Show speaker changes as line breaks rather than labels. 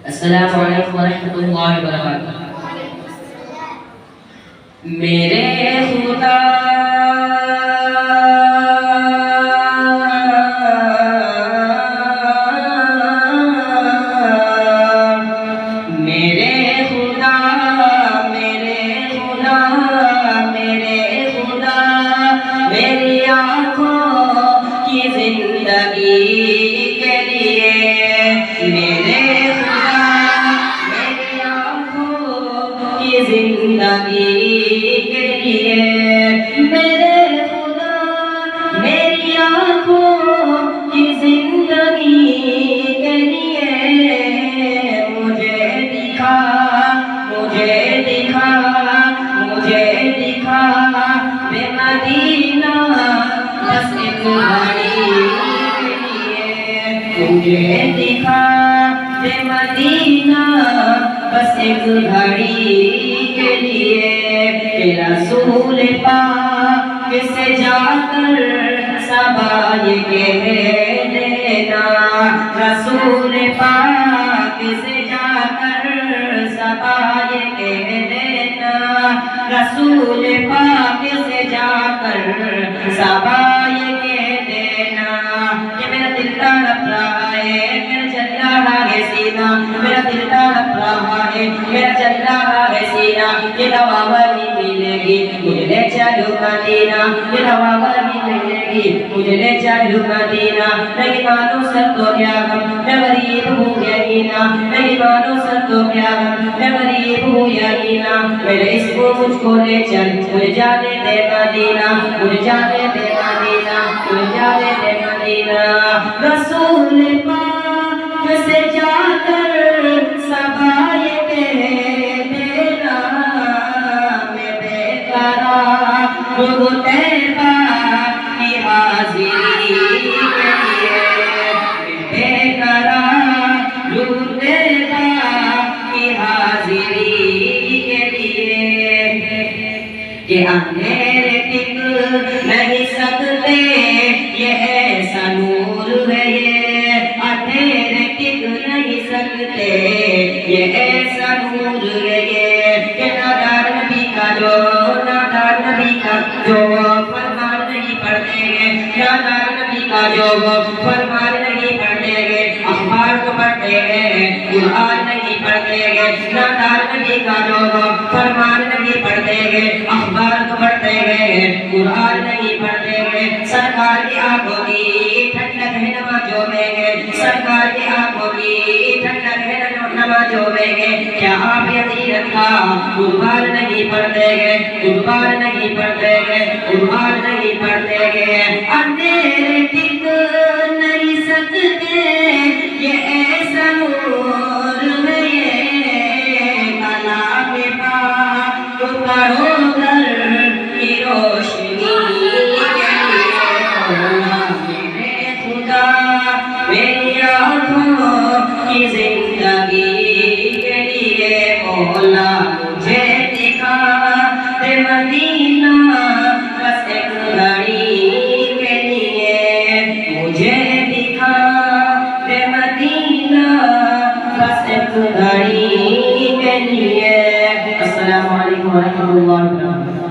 अस्सलामु अलैकुम वरहमतुल्लाहि वबरकातुहू। मेरे खुदा मेरे खुदा मेरे खुदा मेरे खुदा मेरी आँखों की जिंदगी के लिए मेरे जिंदगी के लिए मेरे खुदा मेरी आँखों की जिंदगी के लिए मुझे दिखा मुझे दिखा मुझे दिखा मैं मदीना बस एक घड़ी के लिए मुझे दिखा मैं मदीना बस एक घड़ी के लिए तेरा रसूल पाक से जाकर सबा ये कह देना रसूल पाक से जाकर सबा ये कह देना रसूल पाक से जाकर सबा ये कह देना कि मेरा दिल तड़प रहा है मेरा चल रहा है सीना मेरा दिल तड़प रहा है मेरा चल रहा है सीना ये दवा वाली मिलेगी मुझे ले चलो मदीना ये दवा वाली मिलेगी मुझे ले चलो मदीना नहीं मानो सर तो क्या गम मैं गरीब हूँ यही ना नहीं मानो सर तो क्या गम मैं गरीब हूँ यही ना मेरे इसको मुझको ले चल मुझे जाने दे मदीना मुझे जाने दे मदीना मुझे जाने दे मदीना रसूल पाक से जाकर सबा ये कह देना मैं बेकरार हूँ तैबा की हाज़िरी के लिए मैं बेकरार हूँ तैबा की हाज़िरी के लिए कि अंधेरे टिक नहीं सकते ये ऐसा नूर है ये अंधेरे टिक नहीं सकते ये ऐसा नूर है ये कि नादार नबी का जो फरमान नहीं पढ़ते हैं नादार नबी का जो फरमान नहीं पढ़ते हैं अखबार को पढ़ते हैं कुरान नहीं पढ़ते हैं नादार नबी का जो फरमान नहीं पढ़ते हैं अखबार को पढ़ते हैं कुरान नहीं पढ़ते हैं सरकार की आंखों की ठंडक है नमाजों में है सरकार की आंखों की ठंडक है नमाजों में है क्या आप यकीन था कुर्बान नहीं पढ़ते हैं कुर्बान नहीं पढ़ते हैं कुर्बान नहीं पढ़ते हैं अंधेरे टिक नहीं सकते ये ऐसा नूर है ये कलाम पाक तो पढ़ो घर की रोशनी मेरे खुदा मेरी आँखों की जिंदगी के लिए मौला मुझे दिखा दे मदीना बस एक घड़ी के लिए मुझे दिखा दे मदीना बस एक घड़ी के लिए। अस्सलामु अलैकुम वरहमतुल्लाहि वबरकातुहू।